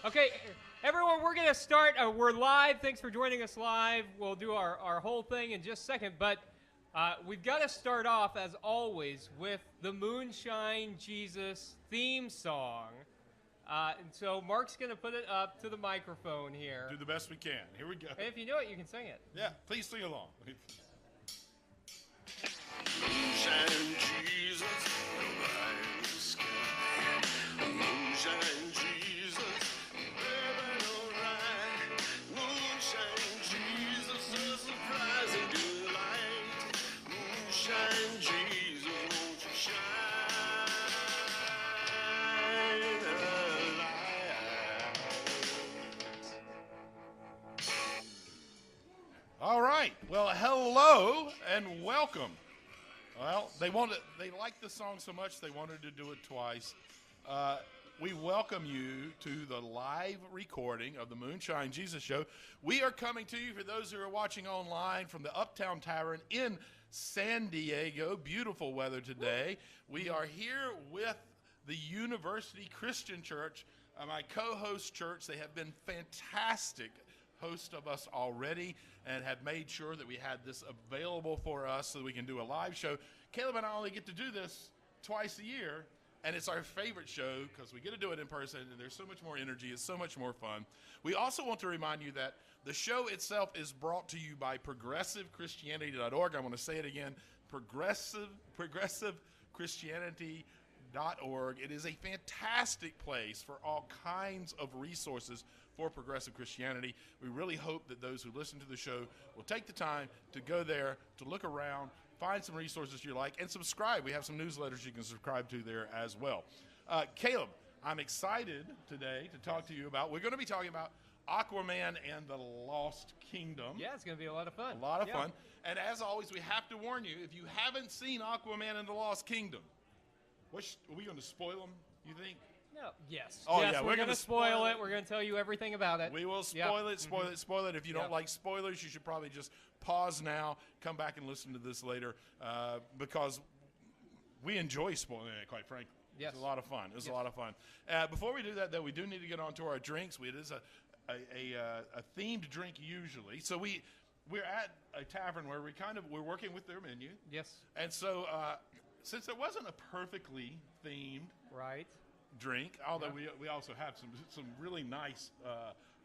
Okay, everyone, we're going to start. We're live. Thanks for joining us live. We'll do our whole thing in just a second. But we've got to start off, as always, with the Moonshine Jesus theme song. And so Mark's going to put it up to the microphone here. Do the best we can. Here we go. And if you know it, you can sing it. Yeah, please sing along. Moonshine Jesus, nobody's scared. Moonshine Jesus, living alright. Moonshine Jesus, a surprising delight. Moonshine Jesus, won't you shine a light? All right. Well, hello and welcome. Well, they liked the song so much they wanted to do it twice. We welcome you to the live recording of the Moonshine Jesus Show. We are coming to you, for those who are watching online, from the Uptown Tavern in San Diego. Beautiful weather today. We are here with the University Christian Church, my co-host church. They have been fantastic hosts of us already and have made sure that we had this available for us so that we can do a live show. Caleb and I only get to do this twice a year, and it's our favorite show because we get to do it in person, and there's so much more energy. It's so much more fun. We also want to remind you that the show itself is brought to you by ProgressiveChristianity.org. I want to say it again, ProgressiveChristianity.org. It is a fantastic place for all kinds of resources for progressive Christianity. We really hope that those who listen to the show will take the time to go there, to look around, find some resources you like, and subscribe. We have some newsletters you can subscribe to there as well. Caleb, I'm excited today to talk to you about, we're going to be talking about Aquaman and the Lost Kingdom. Yeah, it's going to be a lot of fun. A lot of fun. And as always, we have to warn you, if you haven't seen Aquaman and the Lost Kingdom, are we going to spoil them, you think? No. Yes. Oh, yes, yeah, we're going to spoil it. We're going to tell you everything about it. We will spoil it. If you don't like spoilers, you should probably just pause now, come back and listen to this later, because we enjoy spoiling it, quite frankly. Yes. It's a lot of fun. It's a lot of fun. Before we do that, though, we do need to get on to our drinks. It is a themed drink usually. So we're at a tavern where we're working with their menu. Yes. And so since it wasn't a perfectly themed drink, although we also have some really nice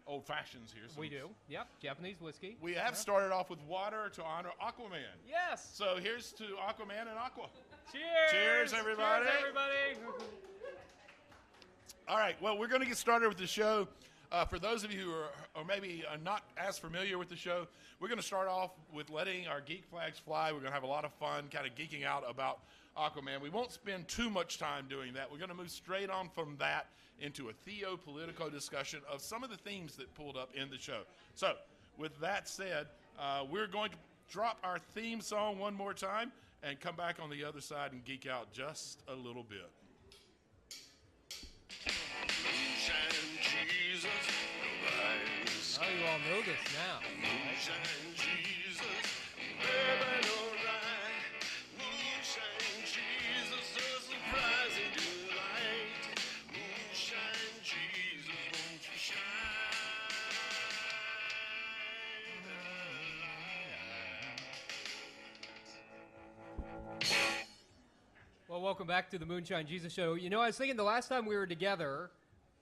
old fashions here. We do. Yep. Japanese whiskey. We have started off with water to honor Aquaman. Yes. So here's to Aquaman and Aqua. Cheers. Cheers, everybody. Cheers, everybody. All right. Well, we're going to get started with the show. For those of you who are maybe not as familiar with the show, we're going to start off with letting our geek flags fly. We're going to have a lot of fun kind of geeking out about Aquaman. We won't spend too much time doing that. We're going to move straight on from that into a theo-political discussion of some of the themes that pulled up in the show. So, with that said, we're going to drop our theme song one more time and come back on the other side and geek out just a little bit. Moonshine Jesus, nobody's Oh, you all know this now. Moonshine Jesus, living alright. Moonshine Jesus, a surprising delight. Moonshine Jesus, won't you shine a light? Well, welcome back to the Moonshine Jesus Show. You know, I was thinking the last time we were together,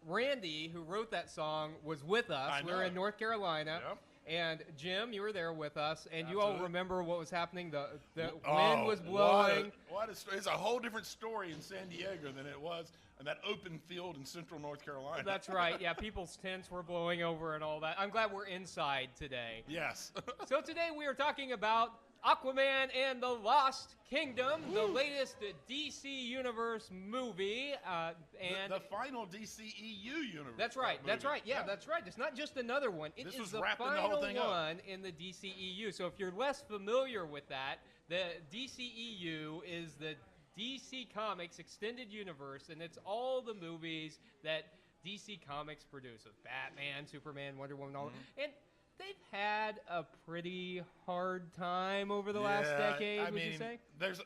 Randy, who wrote that song, was with us. We were in North Carolina. Yep. And Jim, you were there with us, and Absolutely. you all remember what was happening. The wind was blowing. It's a whole different story in San Diego than it was in that open field in central North Carolina. That's right. Yeah, people's tents were blowing over and all that. I'm glad we're inside today. Yes. So today we are talking about Aquaman and the Lost Kingdom, the latest DC Universe movie, and the final DCEU universe. That's right. movie. That's right. Yeah, that's right. It's not just another one. It This is was the wrapping the final whole thing up. one in the DCEU. So if you're less familiar with that, the DCEU is the DC Comics extended universe, and it's all the movies that DC Comics produces: Batman, Superman, Wonder Woman, all. And they've had a pretty hard time over the last decade, would you say? There's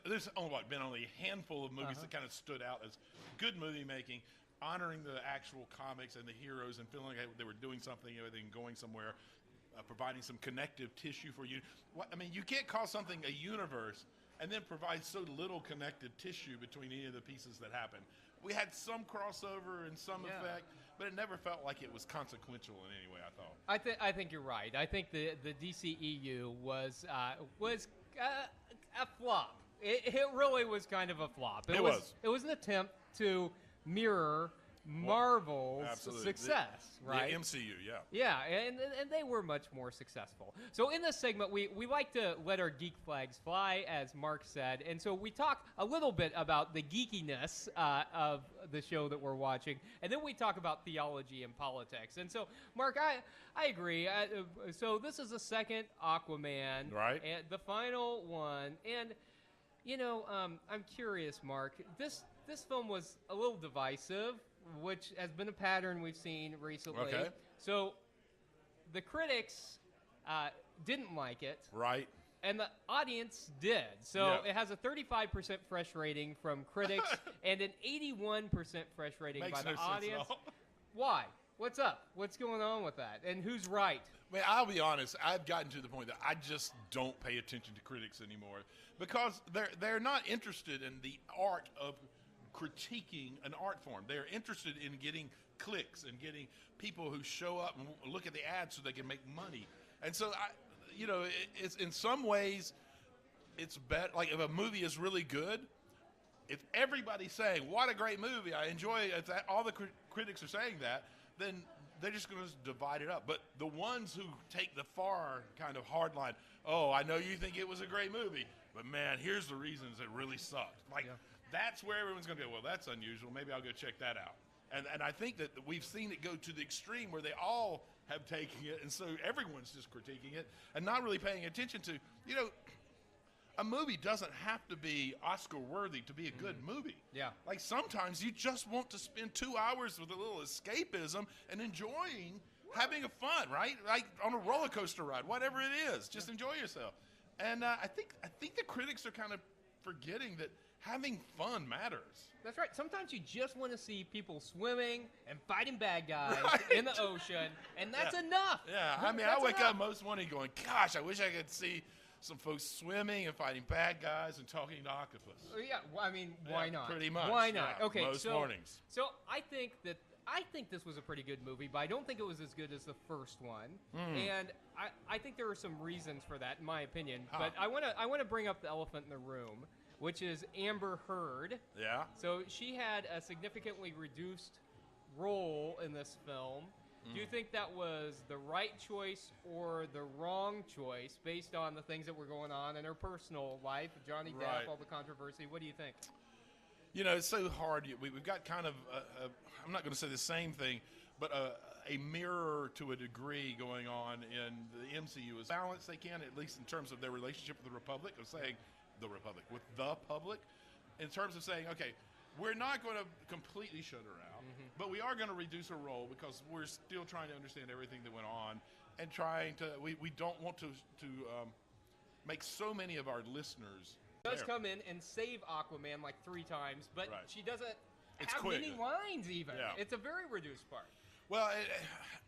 been only a handful of movies that kind of stood out as good movie making. honoring the actual comics and the heroes and feeling like they were doing something, everything going somewhere, providing some connective tissue for you. I mean, you can't call something a universe and then provide so little connective tissue between any of the pieces that happen. We had some crossover and some effect, but it never felt like it was consequential in any way, I thought. I think you're right. I think the DCEU was a flop. It really was kind of a flop. It was an attempt to mirror Marvel's success, right? The MCU, yeah. Yeah, and they were much more successful. So in this segment, we like to let our geek flags fly, as Mark said. And so we talk a little bit about the geekiness of the show that we're watching. And then we talk about theology and politics. And so, Mark, I agree. So this is the second Aquaman. Right. And the final one. And, I'm curious, Mark. This film was a little divisive, which has been a pattern we've seen recently. Okay. So the critics didn't like it. Right. And the audience did. So it has a 35% fresh rating from critics and an 81% fresh rating by the audience. Sense at all. Why? What's up? What's going on with that? And who's right? Man, I'll be honest. I've gotten to the point that I just don't pay attention to critics anymore because they're not interested in the art of critiquing an art form. They're interested in getting clicks and getting people who show up and look at the ads so they can make money. And so, it's in some ways, it's better. Like if a movie is really good, if everybody's saying, what a great movie, I enjoy it, if all the critics are saying that, then they're just going to divide it up. But the ones who take the far kind of hard line, oh, I know you think it was a great movie, but man, here's the reasons it really sucked. That's where everyone's going to go, well, that's unusual. Maybe I'll go check that out. And I think that we've seen it go to the extreme where they all have taken it, and so everyone's just critiquing it and not really paying attention to, a movie doesn't have to be Oscar-worthy to be a good movie. Yeah. Like sometimes you just want to spend 2 hours with a little escapism and enjoying having a fun, right? Like on a roller coaster ride, whatever it is. Just enjoy yourself. And I think the critics are kind of forgetting that having fun matters. That's right. Sometimes you just want to see people swimming and fighting bad guys in the ocean, and that's enough. Yeah, I mean, I wake up most morning going, gosh, I wish I could see some folks swimming and fighting bad guys and talking to octopus. Yeah, I mean, why not? Pretty much. Why not? Yeah, Okay, most mornings. So I think this was a pretty good movie, but I don't think it was as good as the first one. And I think there are some reasons for that, in my opinion. But I want to bring up the elephant in the room, which is Amber Heard. Yeah. So she had a significantly reduced role in this film. Do you think that was the right choice or the wrong choice based on the things that were going on in her personal life, Johnny Depp, all the controversy? What do you think? It's so hard. We've got kind of, I'm not going to say the same thing, but a mirror to a degree going on in the MCU is balance they can, at least in terms of their relationship with the Republic, with the public, in terms of saying, okay, we're not going to completely shut her out, but we are going to reduce her role because we're still trying to understand everything that went on and trying to, we don't want to make so many of our listeners does come in and save Aquaman like 3 times, but she doesn't have quick. Many lines even. Yeah. It's a very reduced part. Well,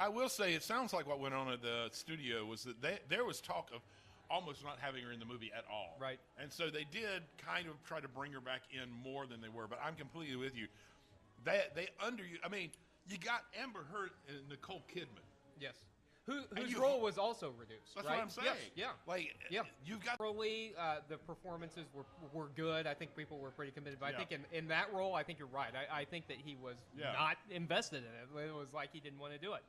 I will say it sounds like what went on at the studio was that there was talk of almost not having her in the movie at all. Right. And so they did kind of try to bring her back in more than they were, but I'm completely with you. I mean, you got Amber Heard and Nicole Kidman. Yes. Whose role was also reduced. That's right? what I'm saying. Yes, yeah. You've got Really, the performances were good. I think people were pretty committed. But I think in that role, I think you're right. I think that he was not invested in it. It was like he didn't want to do it.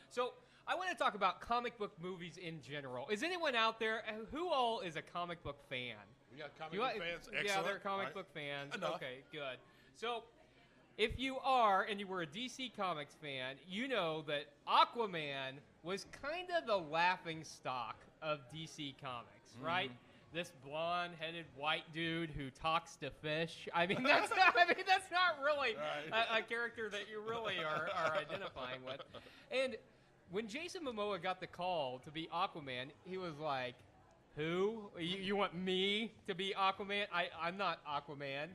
So I want to talk about comic book movies in general. Is anyone out there who all is a comic book fan? We got comic book fans. Excellent. Yeah, they're comic book fans. Enough. Okay, good. So if you are and you were a DC Comics fan, you know that Aquaman was kind of the laughing stock of DC Comics, right? This blonde-headed white dude who talks to fish. I mean, that's not really a character that you really are identifying with. And when Jason Momoa got the call to be Aquaman, he was like, who? You want me to be Aquaman? I'm not Aquaman.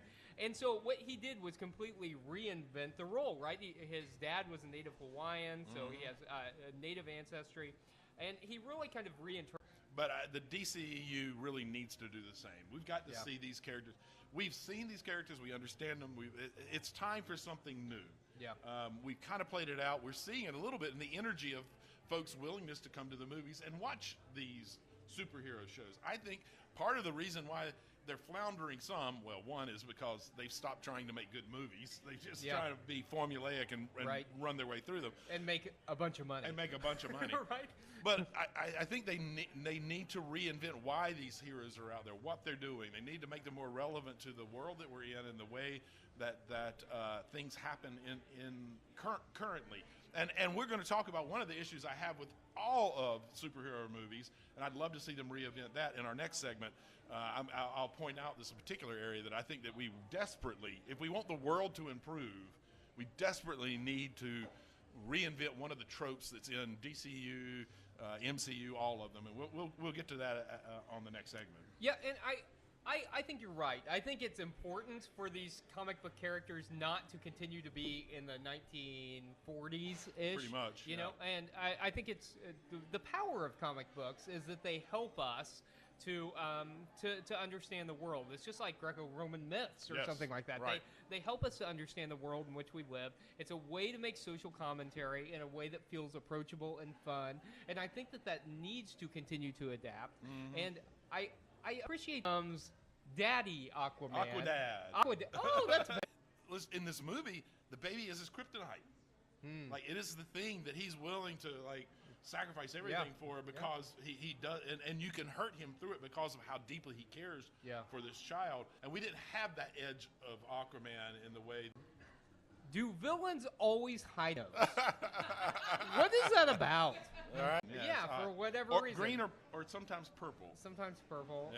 And so what he did was completely reinvent the role, right? His dad was a native Hawaiian, so he has a native ancestry. And he really kind of reinterpreted. But the DCEU really needs to do the same. We've got to see these characters. We've seen these characters. We understand them. It's time for something new. Yeah. We've kind of played it out. We're seeing it a little bit in the energy of folks' willingness to come to the movies and watch these superhero shows. I think part of the reason why they're floundering some, well, one is because they've stopped trying to make good movies. They just try to be formulaic and run their way through them. And make a bunch of money. Right. But I think they need to reinvent why these heroes are out there, what they're doing. They need to make them more relevant to the world that we're in and the way that things happen in currently. And we're going to talk about one of the issues I have with all of superhero movies, and I'd love to see them reinvent that in our next segment. I'll point out this particular area that I think that we desperately, if we want the world to improve, we desperately need to reinvent one of the tropes that's in DCU, MCU, all of them, and we'll get to that on the next segment. Yeah, and I think you're right. I think it's important for these comic book characters not to continue to be in the 1940s-ish. Pretty much, you know. And I think it's the power of comic books is that they help us to understand the world. It's just like Greco-Roman myths or something like that. Right. They help us to understand the world in which we live. It's a way to make social commentary in a way that feels approachable and fun. And I think that needs to continue to adapt. And I appreciate Daddy Aquaman. Aquadad. Oh, that's in this movie, the baby is his kryptonite. Like, it is the thing that he's willing to sacrifice everything for because he does, and you can hurt him through it because of how deeply he cares for this child. And we didn't have that edge of Aquaman in the way. Do villains always hide those? What is that about? All right. For whatever reason. Green or sometimes purple. Sometimes purple.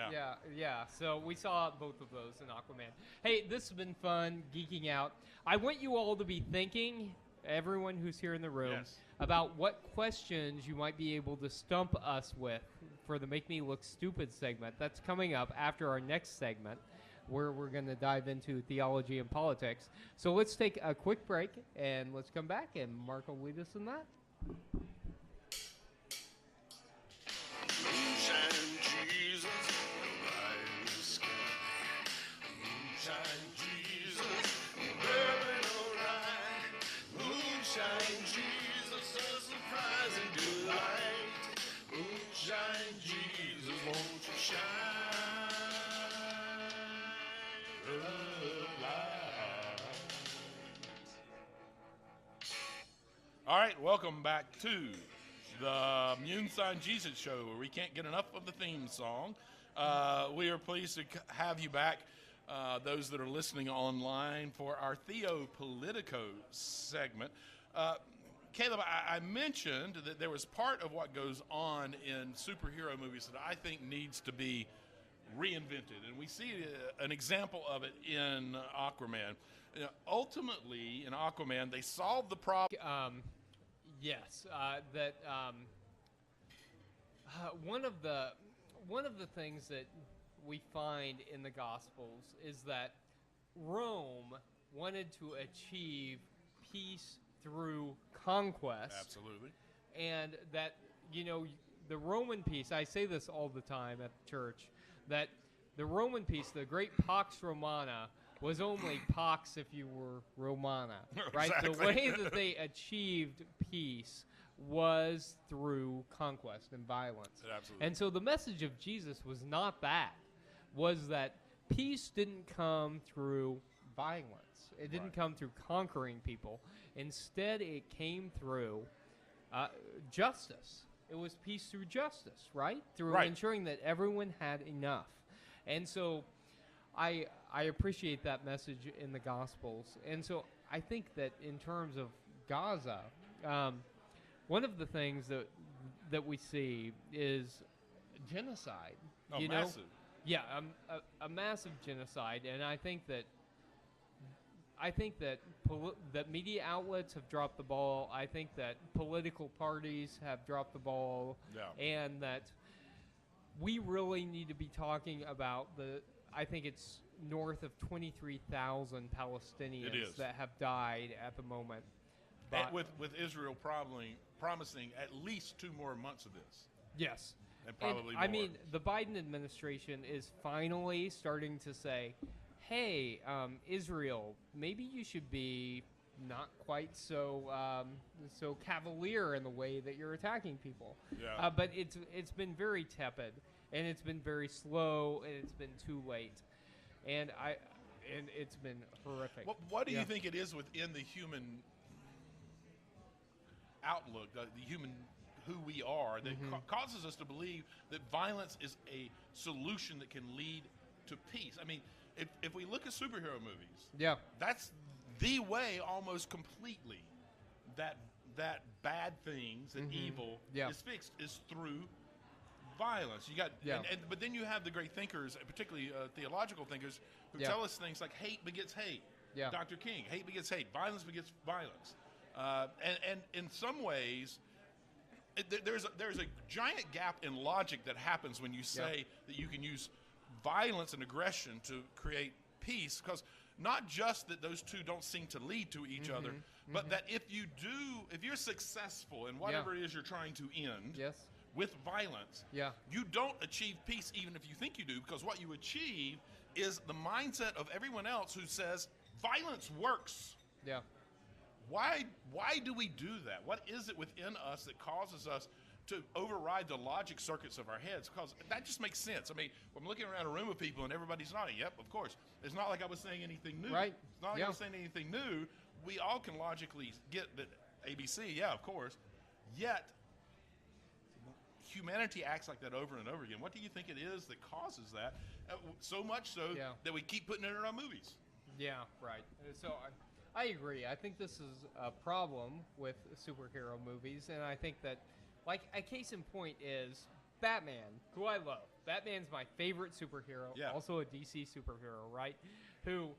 Yeah. So we saw both of those in Aquaman. Hey, this has been fun, geeking out. I want you all to be thinking, everyone who's here in the room, about what questions you might be able to stump us with for the Make Me Look Stupid segment. That's coming up after our next segment, where we're going to dive into theology and politics. So let's take a quick break, and let's come back, and Mark will lead us in that. Moonshine Jesus, light in the sky. Moonshine Jesus, burning alright. Moonshine Jesus, a surprising delight. Moonshine Jesus, won't you shine a light? All right, welcome back to the Moonshine Jesus Show, where we can't get enough of the theme song. We are pleased to have you back, those that are listening online, for our Theo Politico segment. Caleb, I mentioned that there was part of what goes on in superhero movies that I think needs to be reinvented, and we see an example of it in Aquaman. Ultimately, in Aquaman, they solved the problem. Yes, one of the things that we find in the Gospels is that Rome wanted to achieve peace through conquest. Absolutely. And that, the Roman peace, I say this all the time at church, that the Roman peace, the great Pax Romana, was only Pax if you were Romana, right? Exactly. The way that they achieved peace was through conquest and violence. Absolutely. And so the message of Jesus was not that, was that peace didn't come through violence. It didn't come through conquering people. Instead, it came through justice. It was peace through justice, right? Through ensuring that everyone had enough. And so I appreciate that message in the Gospels. And so I think that in terms of Gaza, one of the things that we see is genocide. Massive. Yeah, a massive genocide. And I think that that media outlets have dropped the ball. I think that political parties have dropped the ball. Yeah. And that we really need to be talking about I think it's north of 23,000 Palestinians It is. that have died at the moment. And with Israel probably promising at least 2 more months of this. Yes. And probably I more. mean, the Biden administration is finally starting to say, hey, Israel, maybe you should be not quite so so cavalier in the way that you're attacking people. Yeah. But it's been very tepid, and it's been very slow, and it's been too late. And it's been horrific. What do you think it is within the human outlook, the human who we are, that causes us to believe that violence is a solution that can lead to peace? I mean, if we look at superhero movies, that's the way almost completely that bad things and evil is fixed is through violence. You got, but then you have the great thinkers, particularly theological thinkers, who tell us things like hate begets hate. Dr. King, hate begets hate, violence begets violence. And in some ways, there's a giant gap in logic that happens when you say that you can use violence and aggression to create peace, because not just that those two don't seem to lead to each other, but that if you're successful in whatever it is you're trying to end with violence, you don't achieve peace even if you think you do, because what you achieve is the mindset of everyone else who says violence works. Why do we do that? What is it within us that causes us to override the logic circuits of our heads? Because that just makes sense. I mean, I'm looking around a room of people and everybody's nodding. Yep, of course. It's not like I was saying anything new. Right. It's not like I was saying anything new. We all can logically get that ABC, of course. Yet, humanity acts like that over and over again. What do you think it is that causes that? So much so that we keep putting it in our movies. Yeah, right. So I agree. I think this is a problem with superhero movies, and I think that, like, a case in point is Batman, who I love. Batman's my favorite superhero, also a DC superhero, right? Who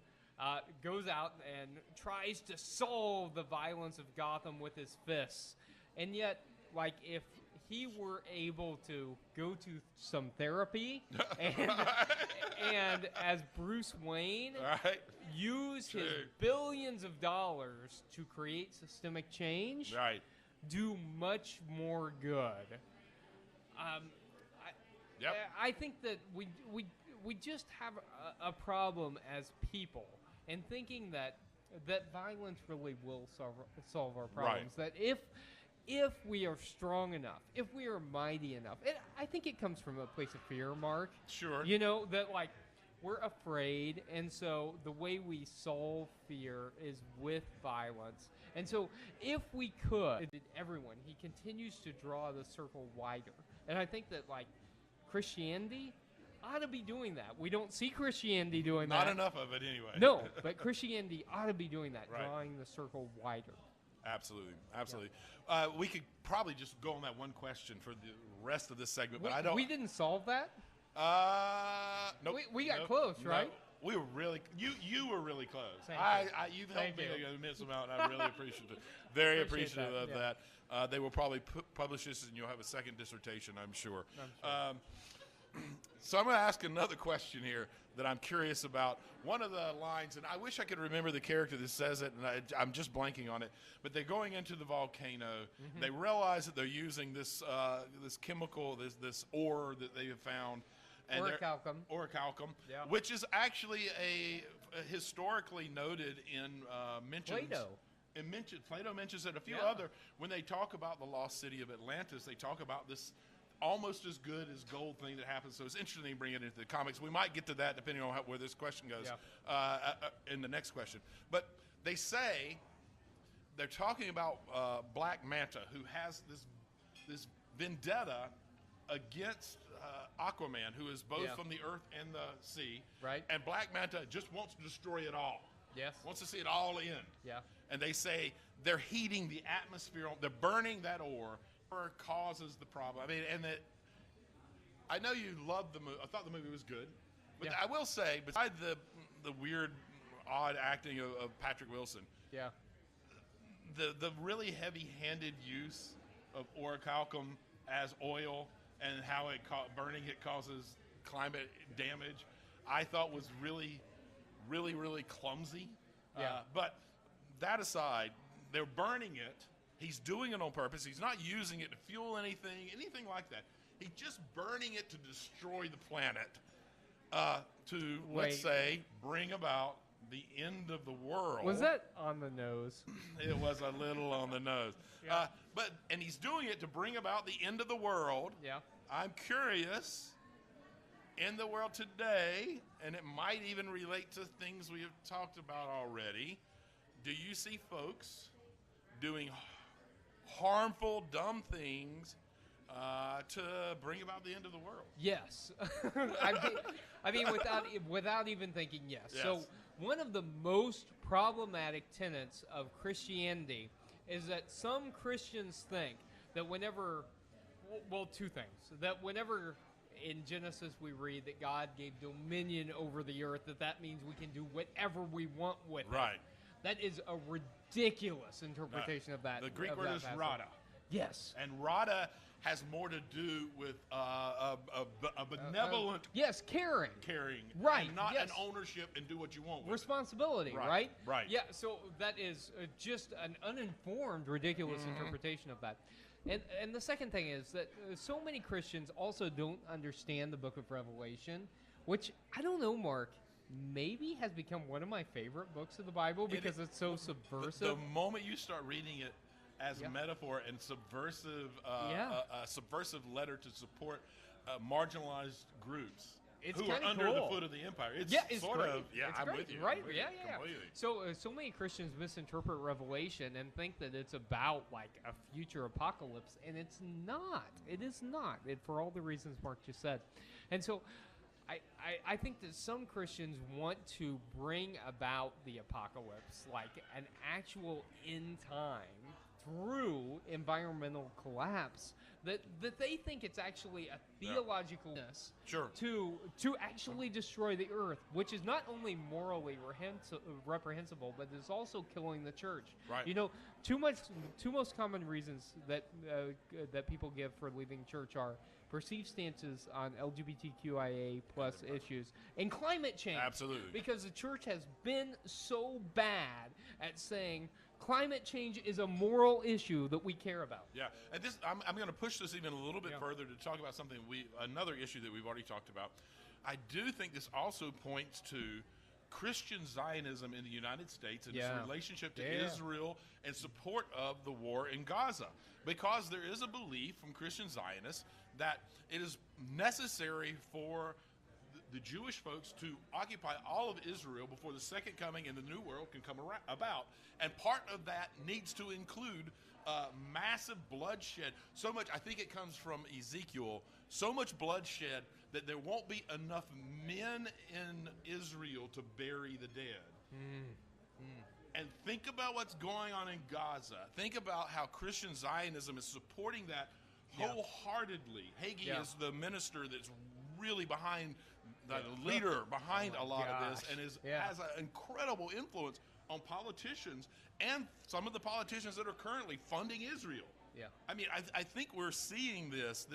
goes out and tries to solve the violence of Gotham with his fists. And yet, like, if he were able to go to some therapy and as Bruce Wayne, use his billions of dollars to create systemic change, do much more good. I think that we just have a problem as people in thinking that violence really will solve our problems. That if we are strong enough, if we are mighty enough, and I think it comes from a place of fear, Mark. Sure. You know, that, like, we're afraid, and so the way we solve fear is with violence. And so if we could, everyone, he continues to draw the circle wider. And I think that, like, Christianity ought to be doing that. We don't see Christianity doing that. Not enough of it anyway. No, but Christianity ought to be doing that, drawing the circle wider. Absolutely. We could probably just go on that one question for the rest of this segment, but I don't. We didn't solve that? Nope. We got close, right? We were really. You were really close. You've helped me a immense amount, and I really appreciate it. Very appreciative of that. They will probably publish this, and you'll have a second dissertation, I'm sure. So I'm going to ask another question here that I'm curious about. One of the lines, and I wish I could remember the character that says it, and I'm just blanking on it, but they're going into the volcano. They realize that they're using this chemical, this ore that they have found. Orichalcum, which is actually a historically noted in mentions. Plato mentions it. A few other, when they talk about the lost city of Atlantis, they talk about this almost as good as gold thing that happens. So it's interesting to bring it into the comics. We might get to that depending on where this question goes in the next question. But they say they're talking about Black Manta, who has this vendetta against Aquaman, who is both from the earth and the sea. Right. And Black Manta just wants to destroy it all. Yes. Wants to see it all end. Yeah. And they say they're heating the atmosphere. They're burning that ore. Causes the problem. I mean, and that I know you loved the movie. I thought the movie was good, but I will say, besides the weird, odd acting of Patrick Wilson, the really heavy-handed use of orichalcum as oil and how burning it causes climate damage, I thought was really really, really clumsy. Yeah. But that aside, they're burning it. He's doing it on purpose. He's not using it to fuel anything like that. He's just burning it to destroy the planet, to, let's say, bring about the end of the world. Was that on the nose? It was a little on the nose. Yeah. And he's doing it to bring about the end of the world. Yeah. I'm curious, in the world today, and it might even relate to things we have talked about already, do you see folks doing harmful, dumb things to bring about the end of the world? Yes. I mean, without even thinking, yes. Yes. So one of the most problematic tenets of Christianity is that some Christians think that whenever, well, two things. That whenever in Genesis we read that God gave dominion over the earth, that means we can do whatever we want with it. Right. That is a ridiculous interpretation of that. The Greek of word that is passage. rada. Yes. And rada has more to do with a benevolent Yes, caring. caring. Right, And not yes. an ownership and do what you want with it. Responsibility, Right, right? right. Yeah, so that is just an uninformed, ridiculous interpretation of that. And the second thing is that so many Christians also don't understand the book of Revelation, which, I don't know, Mark, maybe has become one of my favorite books of the Bible because it's so subversive. The moment you start reading it as Yeah. a metaphor and subversive, Yeah. a subversive letter to support marginalized groups It's who are kinda under the cool. foot of the empire. It's Yeah, it's sort great. of, yeah, It's I'm great, with you. I'm right? with Yeah, you yeah. completely. So many Christians misinterpret Revelation and think that it's about like a future apocalypse, and it's not. It is not. For all the reasons Mark just said, and so. I think that some Christians want to bring about the apocalypse, like an actual end time, through environmental collapse. That they think it's actually a theologicalness Sure. to actually destroy the earth, which is not only morally reprehensible, but is also killing the church. Right. You know, two most common reasons that that people give for leaving church are perceived stances on LGBTQIA plus issues and climate change. Absolutely. Because the church has been so bad at saying climate change is a moral issue that we care about. Yeah, and this I'm going to push this even a little bit Yeah. further to talk about something another issue that we've already talked about. I do think this also points to Christian Zionism in the United States and Yeah. its relationship to Yeah. Israel and support of the war in Gaza, because there is a belief from Christian Zionists that it is necessary for the Jewish folks to occupy all of Israel before the second coming and the new world can come about. And part of that needs to include massive bloodshed. So much, I think it comes from Ezekiel, so much bloodshed that there won't be enough men in Israel to bury the dead. And think about what's going on in Gaza. Think about how Christian Zionism is supporting that wholeheartedly. Hagee Yeah. is the minister that's really behind, the leader behind a lot of this, gosh. and Yeah. has an incredible influence on politicians and some of the politicians that are currently funding Israel. Yeah. I mean, I think we're seeing this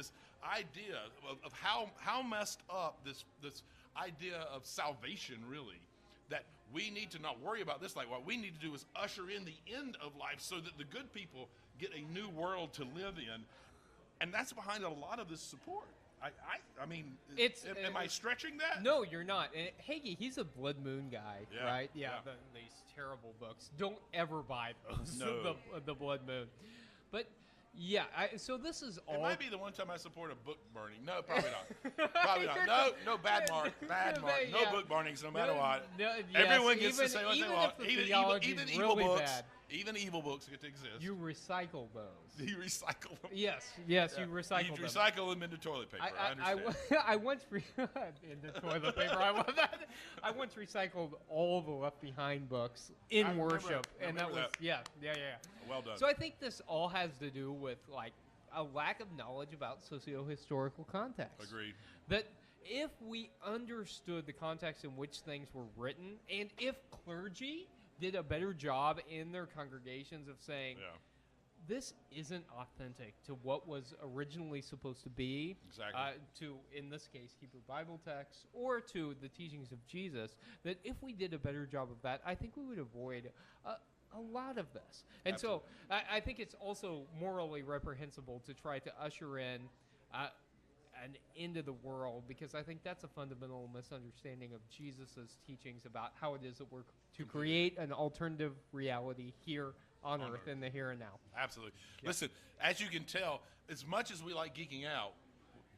idea of how messed up this idea of salvation really, that we need to not worry about this. Like, what we need to do is usher in the end of life so that the good people get a new world to live in, and that's behind a lot of this support. I mean, am I stretching that? No, you're not. And Hagee, he's a Blood Moon guy, Yeah, right? Yeah, yeah. these terrible books. Don't ever buy those. No. the Blood Moon. But yeah, so this is all. It might be the one time I support a book burning. No, probably not. Probably not. No, bad mark. Bad mark. No Yeah. book burnings, no matter what. No, yes, Everyone gets to even- say what they even want. if the Even theology is evil really books. bad. Even evil books get to exist. You recycle those. You recycle them. Yes, Yeah. you recycle You them. recycle them into toilet paper. I understand. I once in the toilet paper. I love that. I once recycled all the Left Behind books in I remember- worship, I and that was remember that. yeah. Well done. So I think this all has to do with like a lack of knowledge about socio-historical context. Agreed. That if we understood the context in which things were written, and if clergy did a better job in their congregations of saying, Yeah. this isn't authentic to what was originally supposed to be. Exactly. To, in this case, Hebrew Bible texts or to the teachings of Jesus, that if we did a better job of that, I think we would avoid a lot of this. And Absolutely. so I think it's also morally reprehensible to try to usher in an end of the world, because I think that's a fundamental misunderstanding of Jesus' teachings about how it is that we're to create an alternative reality here on earth in the here and now. Absolutely. Listen, as you can tell, as much as we like geeking out,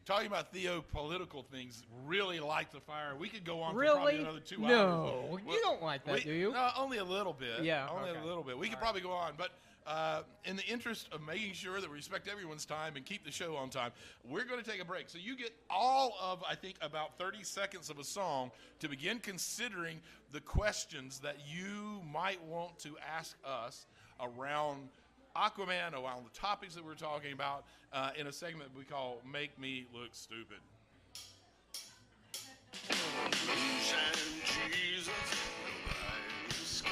talking about theopolitical things really light the fire. We could go on for probably another 2 hours. No, you don't like that, do you? No, only a little bit. Yeah, only okay. a little bit. We could probably go on, but in the interest of making sure that we respect everyone's time and keep the show on time, we're going to take a break. So you get all of, I think, about 30 seconds of a song to begin considering the questions that you might want to ask us around Aquaman, around the topics that we're talking about in a segment we call Make Me Look Stupid. Moonshine Jesus, light the sky.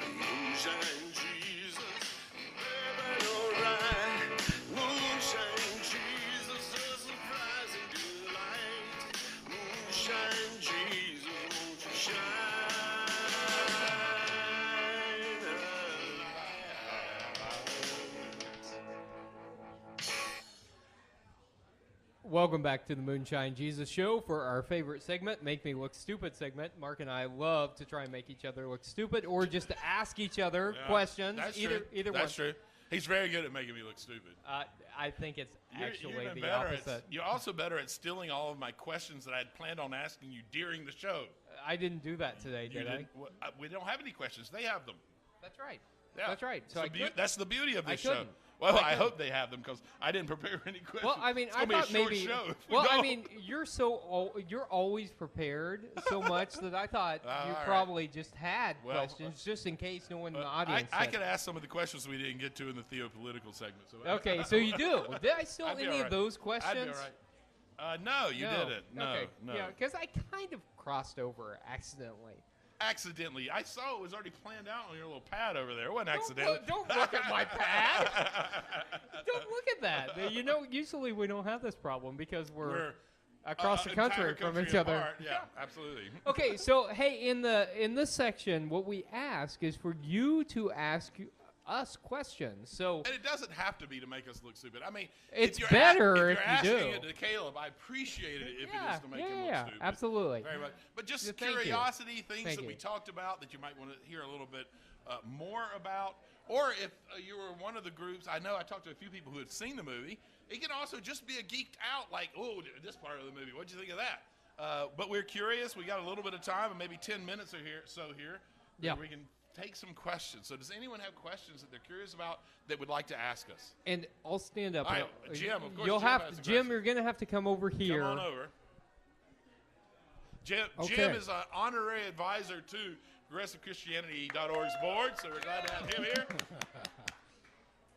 Moonshine Jesus, baby, alright. Moonshine Jesus, a surprising delight. Moonshine Jesus, won't you shine? Welcome back to the Moonshine Jesus Show for our favorite segment, Make Me Look Stupid segment. Mark and I love to try and make each other look stupid, or just to ask each other questions. That's either true. Either That's one. true. He's very good at making me look stupid. I think it's actually You're the better opposite. You're also better at stealing all of my questions that I had planned on asking you during the show. I didn't do that today, You did I? didn't- well, we don't have any questions. They have them. That's right. Yeah. That's right. So that's the beauty of I this show. couldn't. Well, I I hope they have them because I didn't prepare any questions. Well, I mean, it's I gonna thought be a short maybe. show if we Well, I don't. mean, you're always prepared so much that I thought you all right. probably just had Well, questions just in case no one in the audience. I said. could ask some of the questions we didn't get to in the theopolitical segment. So Okay, so you do. Did I steal I'd be any all of right. those I'd questions? be all right. No, you didn't. No, okay. no. Yeah, because I kind of crossed over accidentally. Accidentally. I saw it was already planned out on your little pad over there. It wasn't accidentally. Don't look at my pad. Don't look at that. You know, usually we don't have this problem because we're across the country entire from country each other. apart. Yeah, absolutely. Okay, so hey, in this section, what we ask is for you to ask us questions. So And it doesn't have to be to make us look stupid. I mean, It's if you're better if if you're you asking do. it to Caleb, I appreciate it if it yeah, is to make yeah, him look yeah, stupid. absolutely. Very much. But just Yeah, thank you. curiosity, things Thank that you. we talked about that you might want to hear a little bit more about. Or if you were one of the groups, I know I talked to a few people who had seen the movie. It can also just be a geeked out, like, oh, this part of the movie, what'd you think of that? But we're curious. We got a little bit of time, and maybe 10 minutes or here. Yeah. We can take some questions. So does anyone have questions that they're curious about that would like to ask us? And I'll stand up. All right, and- Jim, of course, You'll Jim have has to, a Jim. question. You're gonna have to come over here. Come on over. Jim Okay. is an honorary advisor to ProgressiveChristianity.org's board, so we're glad to have him here.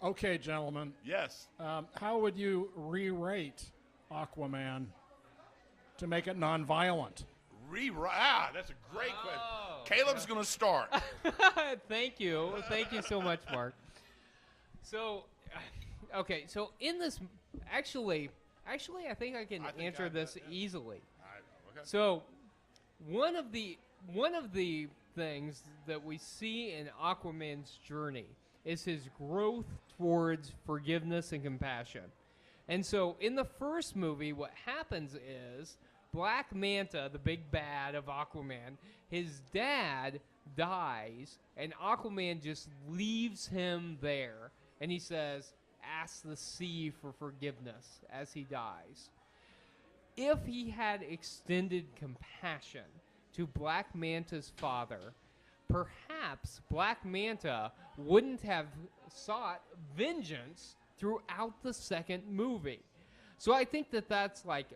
Okay, gentlemen. Yes. How would you re-rate Aquaman to make it non-violent? That's a great question. Oh, Caleb's going to start. Thank you so much, Mark. So, okay, so in this, actually, I think I can answer this easily. Okay. So, one of the things that we see in Aquaman's journey is his growth towards forgiveness and compassion. And so, in the first movie, what happens is Black Manta, the big bad of Aquaman, his dad dies, and Aquaman just leaves him there, and he says, "Ask the sea for forgiveness," as he dies. If he had extended compassion to Black Manta's father, perhaps Black Manta wouldn't have sought vengeance throughout the second movie. So I think that that's like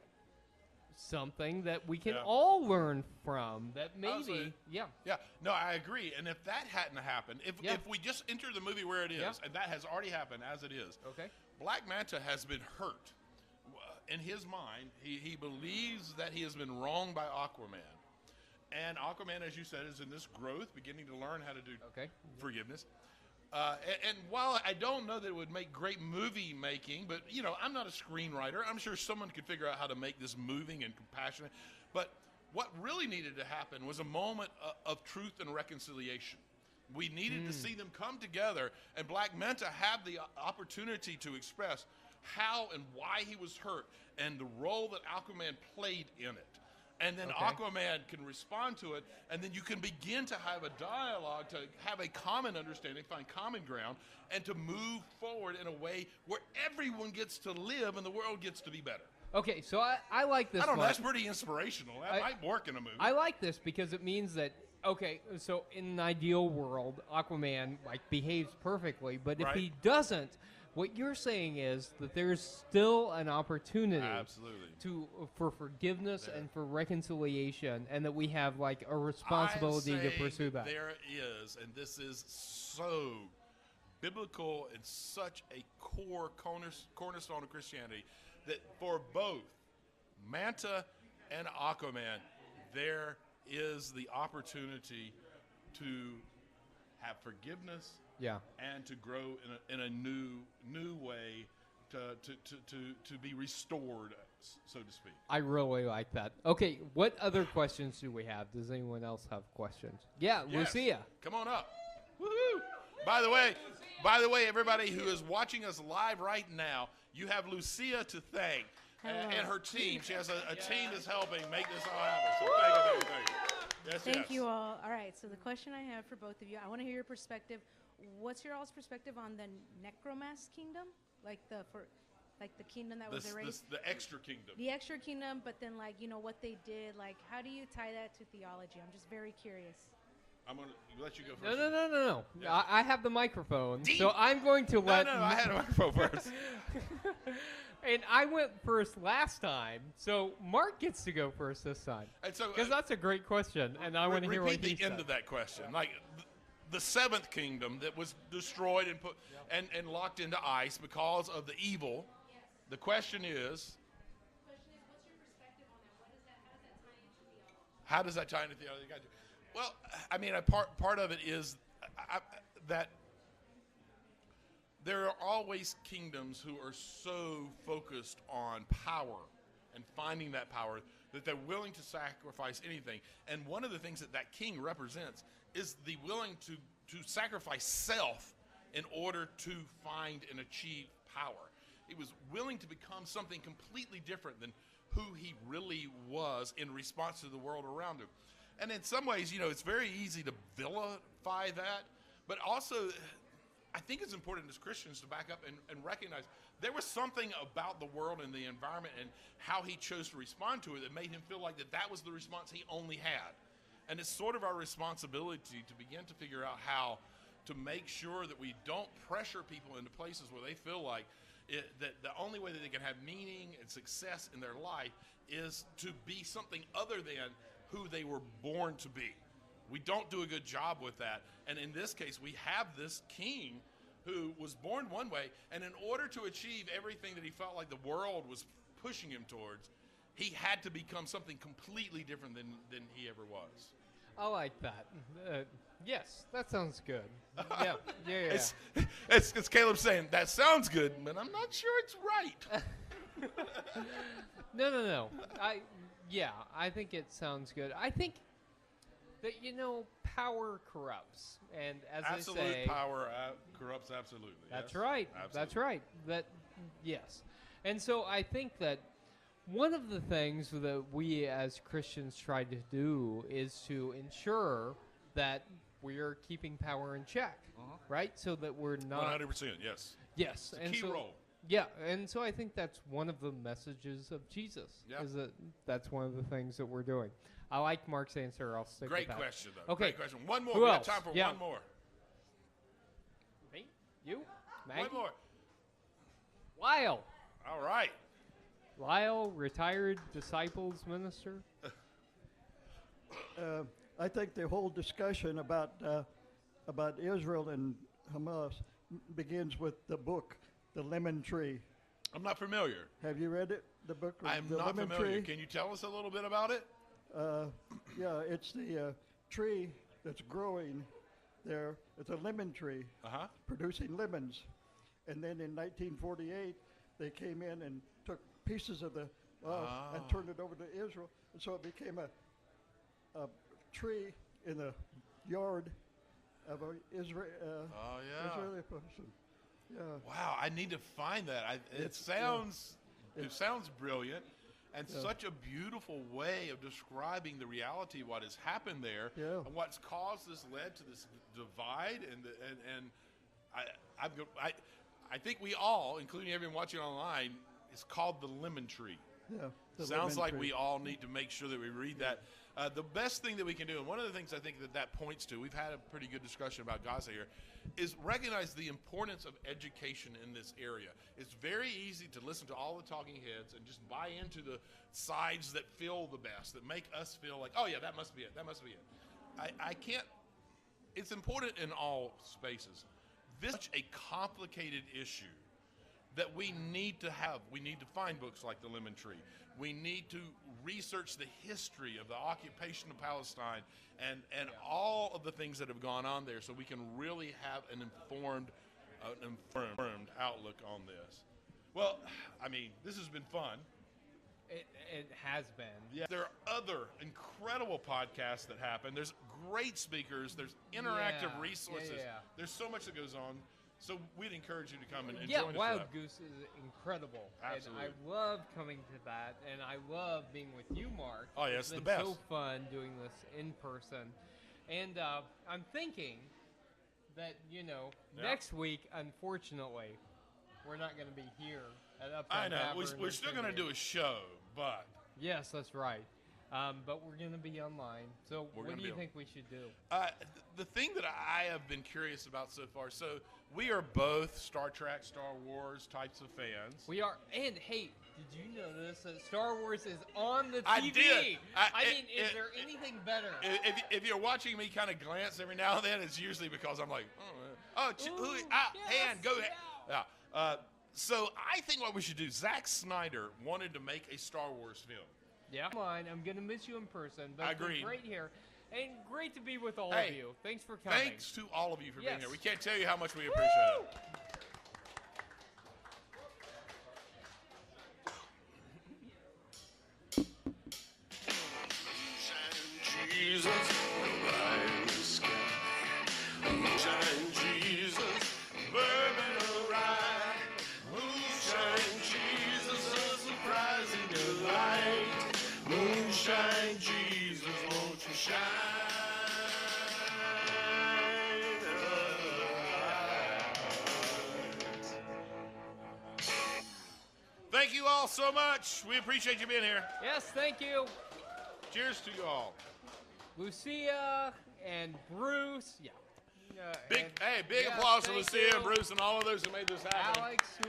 something that we can Yeah. all learn from. That maybe, Absolutely. yeah. Yeah, no, I agree. And if that hadn't happened, if we just enter the movie where it is, Yeah. and that has already happened as it is, Okay. Black Manta has been hurt. In his mind, he believes that he has been wronged by Aquaman. And Aquaman, as you said, is in this growth, beginning to learn how to do Okay. forgiveness. And while I don't know that it would make great movie making, but I'm not a screenwriter. I'm sure someone could figure out how to make this moving and compassionate. But what really needed to happen was a moment of truth and reconciliation. We needed to see them come together, and Black Manta have the opportunity to express how and why he was hurt and the role that Aquaman played in it. And then Aquaman can respond to it, and then you can begin to have a dialogue, to have a common understanding, find common ground, and to move forward in a way where everyone gets to live and the world gets to be better. Okay, so I like this. I don't know, one. that's pretty inspirational. That might work in a movie. I like this because it means that, okay, so in an ideal world, Aquaman behaves perfectly, but if he doesn't, what you're saying is that there's still an opportunity for forgiveness and for reconciliation, and that we have a responsibility to pursue that. There is, and this is so biblical and such a core cornerstone of Christianity, that for both Manta and Aquaman, there is the opportunity to have forgiveness. Yeah, and to grow in a new way, to be restored, so to speak. I really like that. Okay, what other questions do we have? Does anyone else have questions? Yeah, yes. Lucia, come on up. Woohoo! By the way, everybody who is watching us live right now, you have Lucia to thank and her team. She has a team that's helping make this all happen. So thank you. Yes, Thank you all. All right, so the question I have for both of you, I want to hear your perspective. What's your all's perspective on the Necromass kingdom, like the kingdom that was erased? The extra kingdom. The extra kingdom, but then what they did. How do you tie that to theology? I'm just very curious. I'm gonna let you go first. No. Yeah. I have the microphone, so I'm going to let. No, I had a microphone first. And I went first last time, so Mark gets to go first this time. Because that's a great question, and I want to hear what he said. Repeat the end of that question. The seventh kingdom that was destroyed and put and locked into ice because of the evil. Yes. The question is, what's your perspective on that? How does that tie into theology? Well, I mean, part of it is that there are always kingdoms who are so focused on power and finding that power that they're willing to sacrifice anything. And one of the things that king represents is the willing to sacrifice self in order to find and achieve power. He was willing to become something completely different than who he really was in response to the world around him. And in some ways, it's very easy to vilify that, but also I think it's important as Christians to back up and recognize there was something about the world and the environment and how he chose to respond to it that made him feel like that was the response he only had. And it's sort of our responsibility to begin to figure out how to make sure that we don't pressure people into places where they feel like that the only way that they can have meaning and success in their life is to be something other than who they were born to be. We don't do a good job with that. And in this case, we have this king who was born one way, and in order to achieve everything that he felt like the world was pushing him towards, he had to become something completely different than he ever was. I like that. Yes, that sounds good. Yeah. It's Caleb saying, that sounds good, but I'm not sure it's right. No. I think it sounds good. I think that, power corrupts. And as absolute they say, power corrupts absolutely. That's yes. right. Absolutely. That's right. Yes. And so I think that one of the things that we as Christians try to do is to ensure that we are keeping power in check, right? So that we're not 100%. Yes. Yes, it's a key role. Yeah, and so I think that's one of the messages of Jesus. Yep. Is that's one of the things that we're doing. I like Mark's answer. I'll stick Great with that. question, though. Okay. Great question. One more. Who we else? have time for Yeah. one more. Me? You? Maggie? One more. Lyle. All right. Lyle, retired disciples minister. I think the whole discussion about Israel and Hamas begins with the book, The Lemon Tree. I'm not familiar. Have you read it? The book, I'm The not Lemon familiar. Tree? Can you tell us a little bit about it? Yeah, it's the tree that's growing there. It's a lemon tree Uh-huh. producing lemons. And then in 1948, they came in and took pieces of the and turned it over to Israel. And so it became a tree in the yard of an Israeli person. Yeah. Wow, I need to find that. It sounds brilliant, and such a beautiful way of describing the reality of what has happened there, and what's caused this, led to this divide, I think we all, including everyone watching online, it's called the lemon tree. Yeah. Sounds like we all need to make sure that we read that. The best thing that we can do, and one of the things I think that points to, we've had a pretty good discussion about Gaza here, is recognize the importance of education in this area. It's very easy to listen to all the talking heads and just buy into the sides that feel the best, that make us feel like, oh yeah, that must be it, that must be it. I can't, it's important in all spaces. This is such a complicated issue that we need to find books like The Lemon Tree. We need to research the history of the occupation of Palestine and all of the things that have gone on there, so we can really have an informed outlook on this. Well, I mean, this has been fun. It has been. Yeah, there are other incredible podcasts that happen. There's great speakers. There's interactive resources. There's so much that goes on. So we'd encourage you to come and join us. Wild for that. Goose is incredible. Absolutely. And I love coming to that, and I love being with you, Mark. Oh, yeah, it's the best. so fun doing this in person. And I'm thinking that, next week, unfortunately, we're not going to be here at Uptown Tavern. We're still going to do a show, but... Yes, that's right. But we're going to be online. So what do you think we should do? The thing that I have been curious about so far, so we are both Star Trek, Star Wars types of fans. We are. And, hey, did you notice that Star Wars is on the TV? I did. Is there anything better? If you're watching me kind of glance every now and then, it's usually because I'm like, hand, go ahead. Yeah. So I think what we should do, Zack Snyder wanted to make a Star Wars film. Yeah. I'm going to miss you in person. But I it's been agree. great here. And great to be with all of you. Thanks for coming. Thanks to all of you for being Yes. here. We can't tell you how much we appreciate it. Moonshine Jesus, light in the sky. Moonshine Jesus, bourbon ride. Moonshine Jesus, a surprising delight. Moonshine Jesus, won't you shine? Thank you all so much. We appreciate you being here. Yes, thank you. Cheers to you all. Lucia and Bruce. Yeah. Big and- applause to thank Lucia, you. Bruce, and all of those who made this happen. Alex,